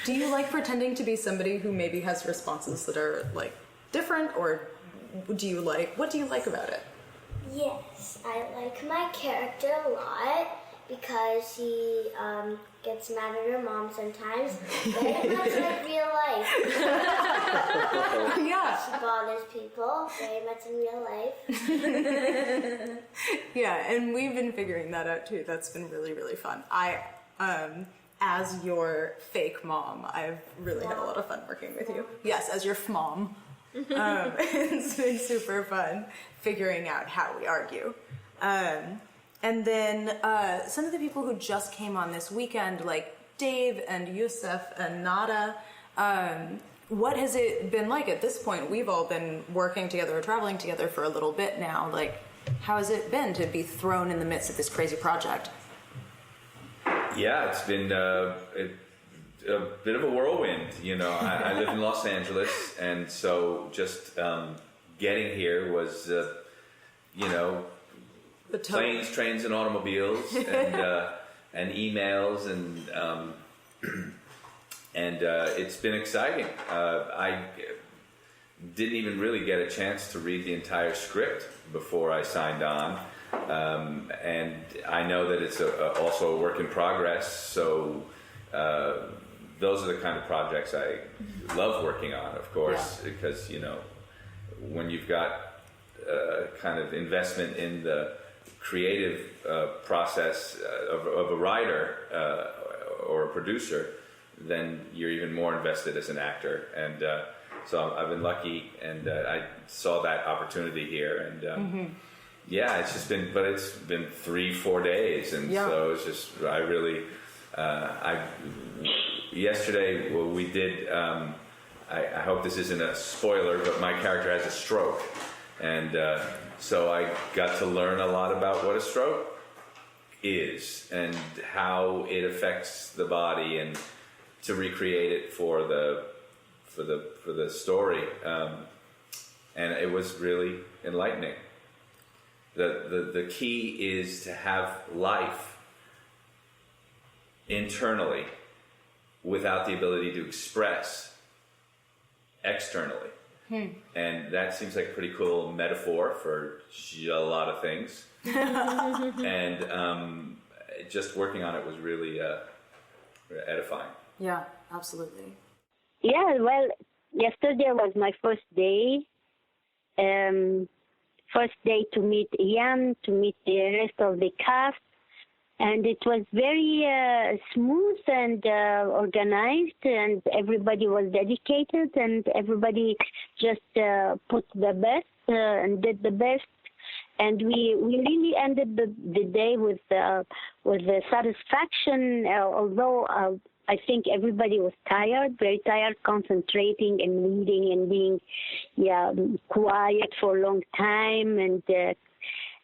Do you like pretending to be somebody who maybe has responses that are like different, or what do you like about it? Yes, I like my character a lot because he gets mad at her mom sometimes, very much like real life. Yeah. She bothers people very much in real life. Yeah, and we've been figuring that out too. That's been really, really fun. As your fake mom, I've really had a lot of fun working with you. Yes, as your mom. It's been super fun figuring out how we argue. And then some of the people who just came on this weekend, like Dave and Youssif and Nada, what has it been like at this point? We've all been working together or traveling together for a little bit now. Like, how has it been to be thrown in the midst of this crazy project? Yeah, it's been a bit of a whirlwind. You know, I live in Los Angeles, and so just getting here was, planes, trains, and automobiles, and emails, and it's been exciting. I didn't even really get a chance to read the entire script before I signed on. And I know that it's also a work in progress, so those are the kind of projects I love working on, of course, because, when you've got kind of investment in the creative process of a writer or a producer, then you're even more invested as an actor. And so I've been lucky, and I saw that opportunity here, and yeah, it's been 3-4 days, and so it's just, I really, yesterday we did, I hope this isn't a spoiler, but my character has a stroke, and so I got to learn a lot about what a stroke is and how it affects the body, and to recreate it for the story, and it was really enlightening. The key is to have life internally without the ability to express externally. And that seems like a pretty cool metaphor for a lot of things. And just working on it was really edifying. Yeah, absolutely. Yeah, well, yesterday was my first day. First day to meet Ian, to meet the rest of the cast. And it was very smooth and organized, and everybody was dedicated, and everybody just put the best and did the best. And we really ended the day with the satisfaction, although I think everybody was tired, very tired, concentrating and reading and being quiet for a long time,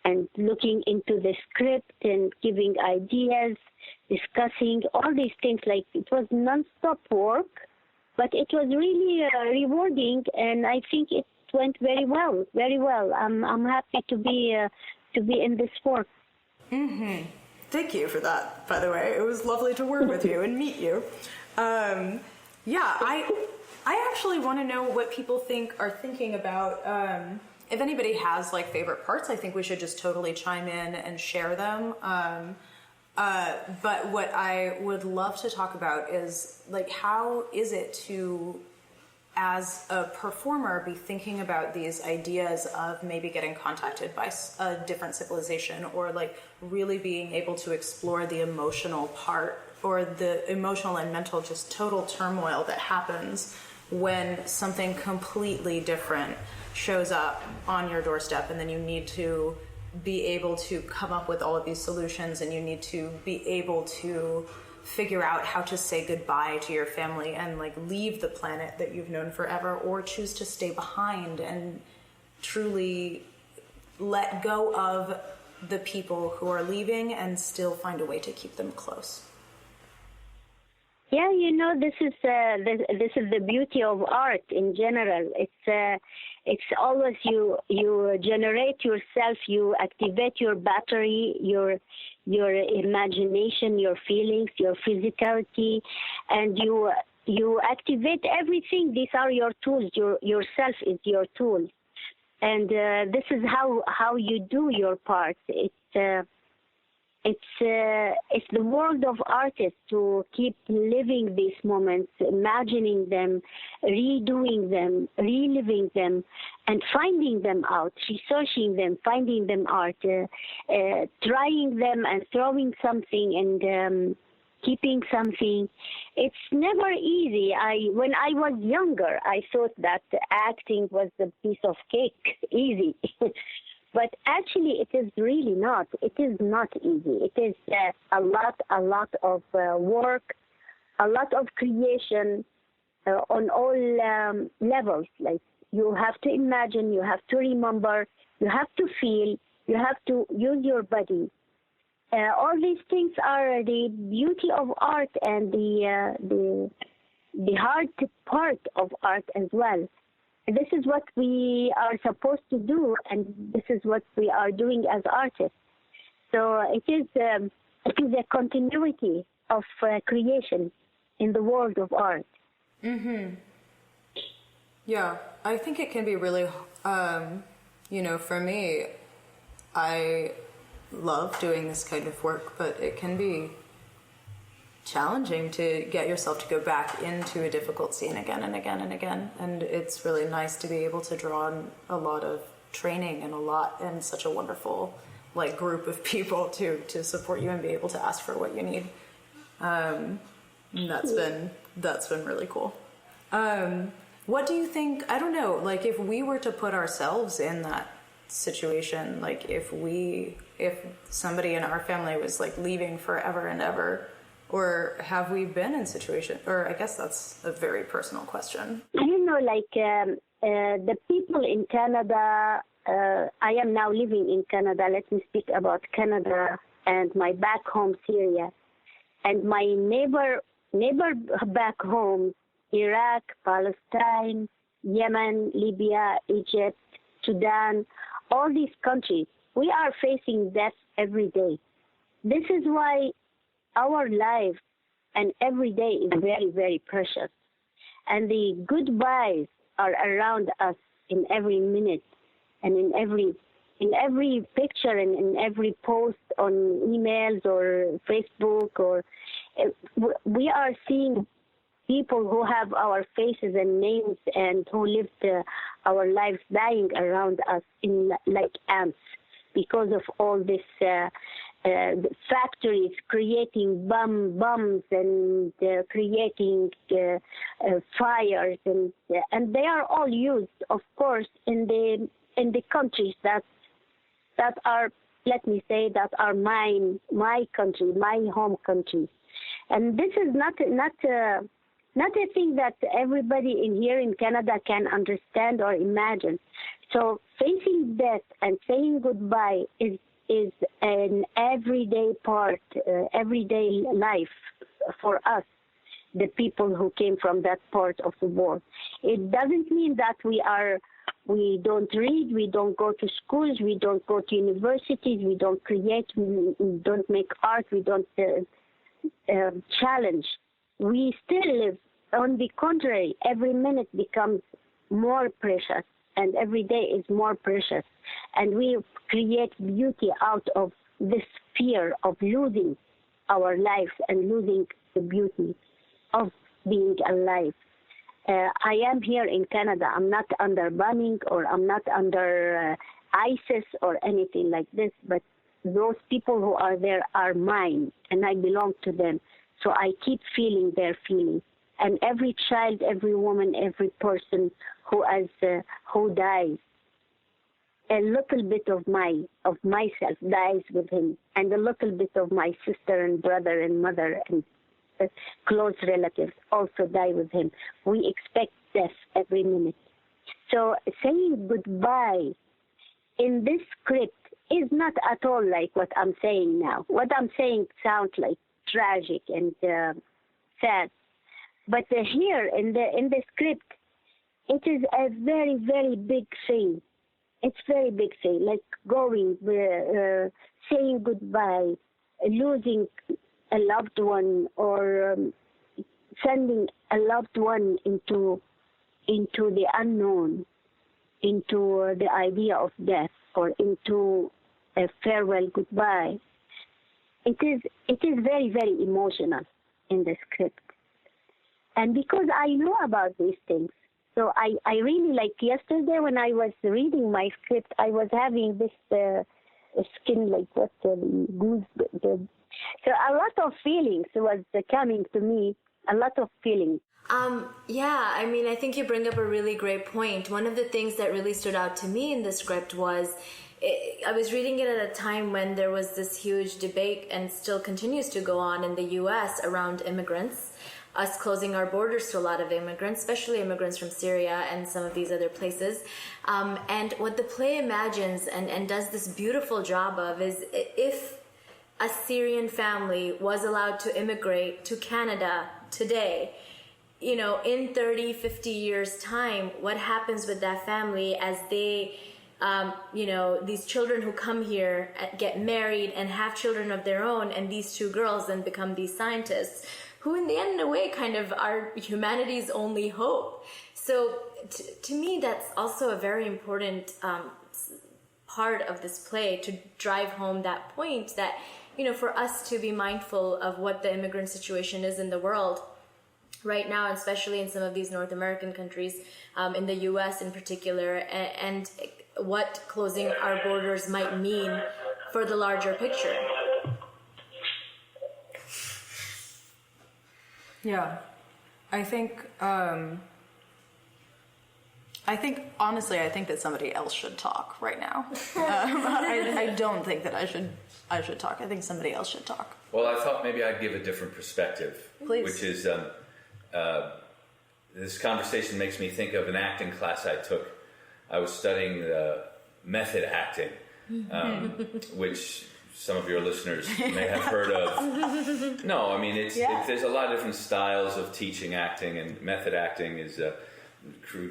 and looking into the script and giving ideas, discussing all these things. Like, it was non-stop work, but it was really rewarding, and I think it went very well, very well. I'm happy to be in this work. Mm-hmm. Thank you for that, by the way. It was lovely to work with you and meet you. I actually want to know what people are thinking about. If anybody has like favorite parts, I think we should just totally chime in and share them. But what I would love to talk about is, like, how is it to, as a performer, be thinking about these ideas of maybe getting contacted by a different civilization, or like really being able to explore the emotional part, or the emotional and mental just total turmoil that happens when something completely different shows up on your doorstep, and then you need to be able to come up with all of these solutions, and you need to be able to figure out how to say goodbye to your family and like leave the planet that you've known forever, or choose to stay behind and truly let go of the people who are leaving and still find a way to keep them close. Yeah, this is the beauty of art in general. It's always you generate yourself, you activate your battery, your imagination, your feelings, your physicality, and You activate everything. These are your tools. Yourself is your tool. And this is how you do your part. It's the world of artists to keep living these moments, imagining them, redoing them, reliving them, and finding them out, researching them, finding them out, trying them and throwing something and keeping something. It's never easy. When I was younger, I thought that acting was a piece of cake, easy. But actually, it is really not. It is not easy. It is a lot of work, a lot of creation on all levels. Like, you have to imagine, you have to remember, you have to feel, you have to use your body. All these things are the beauty of art and the hard part of art as well. This is what we are supposed to do, and this is what we are doing as artists. So it is a continuity of creation in the world of art. Mm-hmm. Yeah, I think it can be really, for me, I love doing this kind of work, but it can be challenging to get yourself to go back into a difficult scene again and again and again. And it's really nice to be able to draw on a lot of training and such a wonderful group of people to support you and be able to ask for what you need. And that's been really cool. What do you think, I don't know, if we were to put ourselves in that situation, if somebody in our family was leaving forever and ever, or have we been in situation, or I guess that's a very personal question. I don't know, the people in Canada, I am now living in Canada. Let me speak about Canada and my back home, Syria. And my neighbor back home, Iraq, Palestine, Yemen, Libya, Egypt, Sudan, all these countries, we are facing death every day. This is why our life and every day is very, very precious. And the goodbyes are around us in every minute and in every picture and in every post on emails or Facebook, or we are seeing people who have our faces and names and who lived our lives dying around us like ants because of all this factories creating bombs and creating fires, and they are all used, of course, in the countries that are, let me say, that are my country, my home country. And this is not a thing that everybody in here in Canada can understand or imagine. So facing death and saying goodbye is an everyday part, everyday life for us, the people who came from that part of the world. It doesn't mean that we don't read, we don't go to schools, we don't go to universities, we don't create, we don't make art, we don't challenge. We still live. On the contrary, every minute becomes more precious, and every day is more precious. And we create beauty out of this fear of losing our life and losing the beauty of being alive. I am here in Canada. I'm not under bombing, or I'm not under ISIS or anything like this, but those people who are there are mine, and I belong to them. So I keep feeling their feelings. And every child, every woman, every person who dies, a little bit of myself dies with him, and a little bit of my sister and brother and mother and close relatives also die with him. We expect death every minute. So saying goodbye in this script is not at all like what I'm saying now. What I'm saying sounds like tragic and sad. But here in the script, it is a very, very big thing. It's very big thing, like going, saying goodbye, losing a loved one, or sending a loved one into the unknown, into the idea of death, or into a farewell goodbye. It is very, very emotional in the script. And because I know about these things, so I really, like yesterday when I was reading my script, I was having this skin, like what, goose. So a lot of feelings was coming to me, a lot of feelings. Yeah, I mean, I think you bring up a really great point. One of the things that really stood out to me in the script was I was reading it at a time when there was this huge debate, and still continues to go on in the U.S. around immigrants, us closing our borders to a lot of immigrants, especially immigrants from Syria and some of these other places. And what the play imagines and does this beautiful job of is, if a Syrian family was allowed to immigrate to Canada today, you know, in 30, 50 years' time, what happens with that family as they, you know, these children who come here get married and have children of their own, and these two girls then become these scientists, who in the end, in a way, kind of are humanity's only hope. So to me, that's also a very important part of this play, to drive home that point that, you know, for us to be mindful of what the immigrant situation is in the world right now, and especially in some of these North American countries, in the U.S. in particular, and what closing our borders might mean for the larger picture. Yeah, I think honestly, I think that somebody else should talk right now. I don't think that I should talk. I think somebody else should talk. Well, I thought maybe I'd give a different perspective, Please. Which is this conversation makes me think of an acting class I took. I was studying method acting, which some of your listeners may have heard of. No, I mean, there's a lot of different styles of teaching acting, and method acting is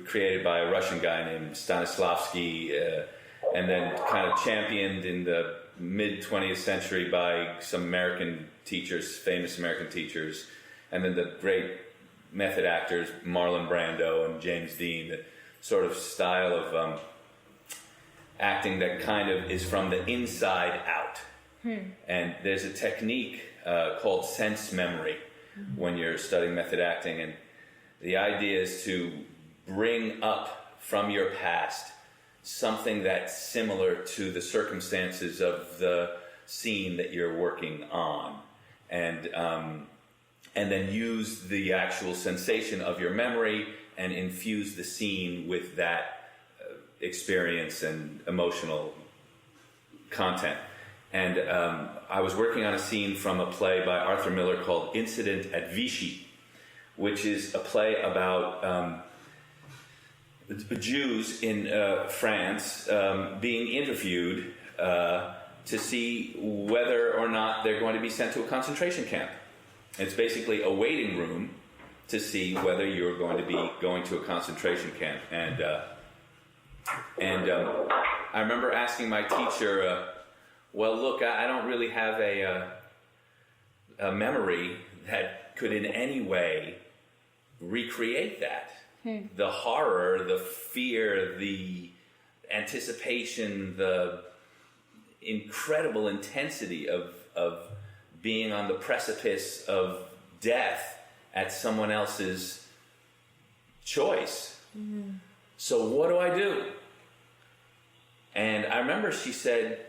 created by a Russian guy named Stanislavski, and then kind of championed in the mid-20th century by some American teachers, famous American teachers, and then the great method actors, Marlon Brando and James Dean, the sort of style of acting that kind of is from the inside out. And there's a technique called sense memory when you're studying method acting, and the idea is to bring up from your past something that's similar to the circumstances of the scene that you're working on, and then use the actual sensation of your memory and infuse the scene with that experience and emotional content. And I was working on a scene from a play by Arthur Miller called Incident at Vichy, which is a play about Jews in France being interviewed to see whether or not they're going to be sent to a concentration camp. It's basically a waiting room to see whether you're going to be going to a concentration camp. And I remember asking my teacher, well, look, I don't really have a memory that could in any way recreate that. The horror, the fear, the anticipation, the incredible intensity of being on the precipice of death at someone else's choice. So what do I do? And I remember she said,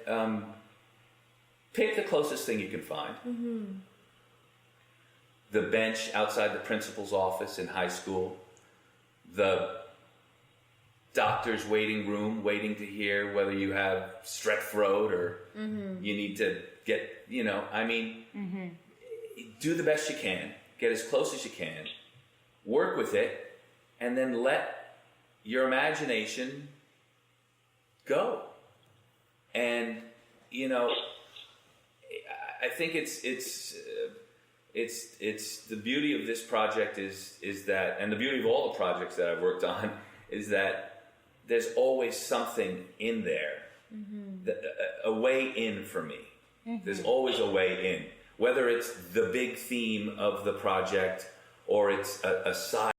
pick the closest thing you can find. The bench outside the principal's office in high school, the doctor's waiting room, waiting to hear whether you have strep throat or you need to get, do the best you can, get as close as you can, work with it, and then let your imagination go. And, I think it's the beauty of this project is that, and the beauty of all the projects that I've worked on, is that there's always something in there, a way in for me. There's always a way in, whether it's the big theme of the project or it's a side